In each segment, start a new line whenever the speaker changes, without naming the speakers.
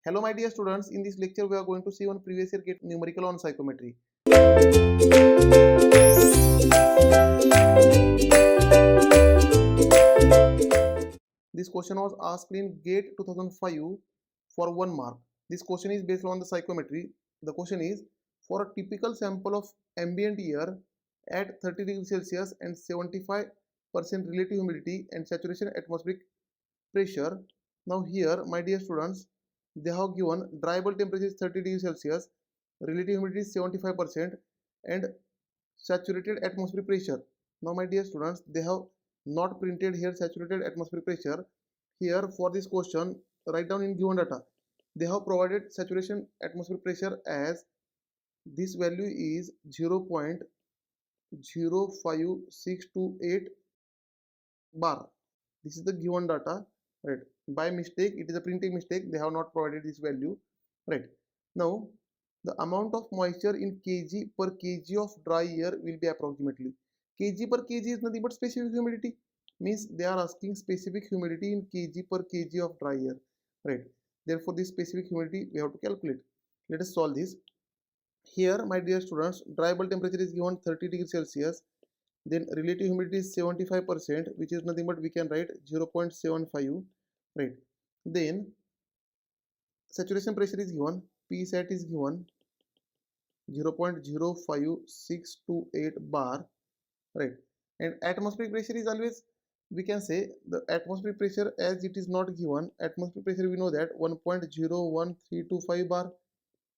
Hello my dear students, in this lecture we are going to see one previous year GATE numerical on psychometry. This question was asked in GATE 2005 for 1 mark. This question is based on the psychometry. The question is, for a typical sample of ambient air at 30 degrees Celsius and 75% relative humidity and saturation atmospheric pressure. Now here my dear students, they have given dry bulb temperature is 30 degrees Celsius, relative humidity is 75% and saturated atmospheric pressure. Now my dear students, they have not printed here saturated atmospheric pressure. Here for this question, write down in given data. They have provided saturation atmospheric pressure as this value is 0.05628 bar. This is the given data, right? By mistake, it is a printing mistake, they have not provided this value, right? Now the amount of moisture in kg per kg of dry air will be approximately. Kg per kg is nothing but specific humidity, means they are asking specific humidity in kg per kg of dry air, right? Therefore this specific humidity we have to calculate. Let us solve this. Here my dear students, dry bulb temperature is given 30 degrees Celsius, then relative humidity is 75%, which is nothing but we can write 0.75, right? Then saturation pressure is given, P sat is given 0.05628 bar, right? And atmospheric pressure is always, we can say the atmospheric pressure, as it is not given, atmospheric pressure we know that 1.01325 bar,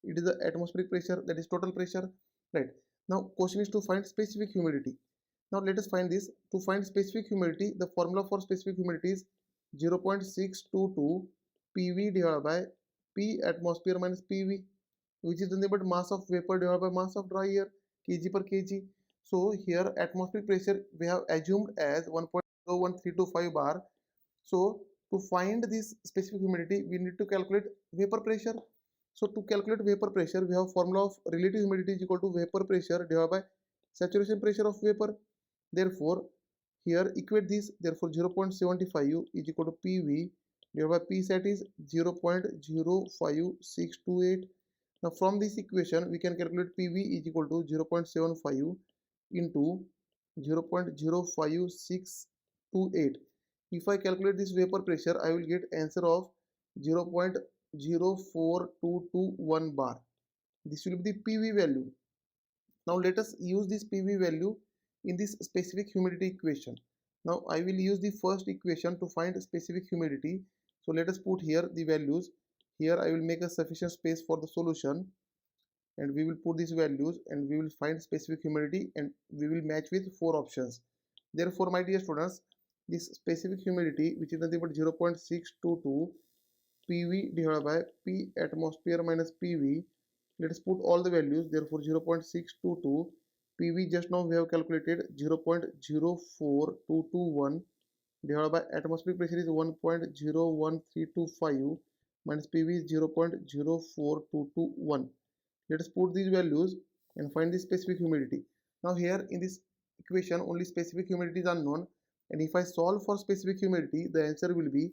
it is the atmospheric pressure, that is total pressure, right? Now question is to find specific humidity. Now let us find this. To find specific humidity, the formula for specific humidity is 0.622 PV divided by P atmosphere minus PV, which is nothing but mass of vapor divided by mass of dry air, kg per kg. So here atmospheric pressure we have assumed as 1.01325 bar. So to find this specific humidity, we need to calculate vapor pressure. So to calculate vapor pressure, we have formula of relative humidity is equal to vapor pressure divided by saturation pressure of vapor. Therefore here equate this. Therefore 0.75 is equal to PV divided by P sat is 0.05628. Now from this equation we can calculate PV is equal to 0.75 into 0.05628. If I calculate this vapor pressure, I will get answer of 0.04221 bar. This will be the PV value. Now let us use this PV value in this specific humidity equation. Now I will use the first equation to find specific humidity. So let us put here the values. Here I will make a sufficient space for the solution, and we will put these values and we will find specific humidity and we will match with 4 options. Therefore my dear students, this specific humidity, which is nothing but 0.622 PV divided by P atmosphere minus PV, let us put all the values. Therefore 0.622 PV, just now we have calculated 0.04221 divided by atmospheric pressure is 1.01325 minus PV is 0.04221. Let us put these values and find the specific humidity. Now here in this equation only specific humidity is unknown, and if I solve for specific humidity, the answer will be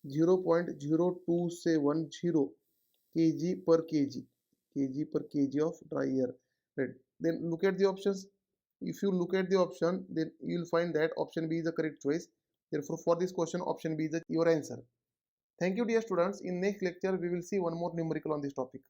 0.0270 kg per kg of dry air, right? Then look at the options. If you look at the option, then you will find that option B is the correct choice. Therefore for this question, option B is your answer. Thank you dear students. In next lecture we will see one more numerical on this topic.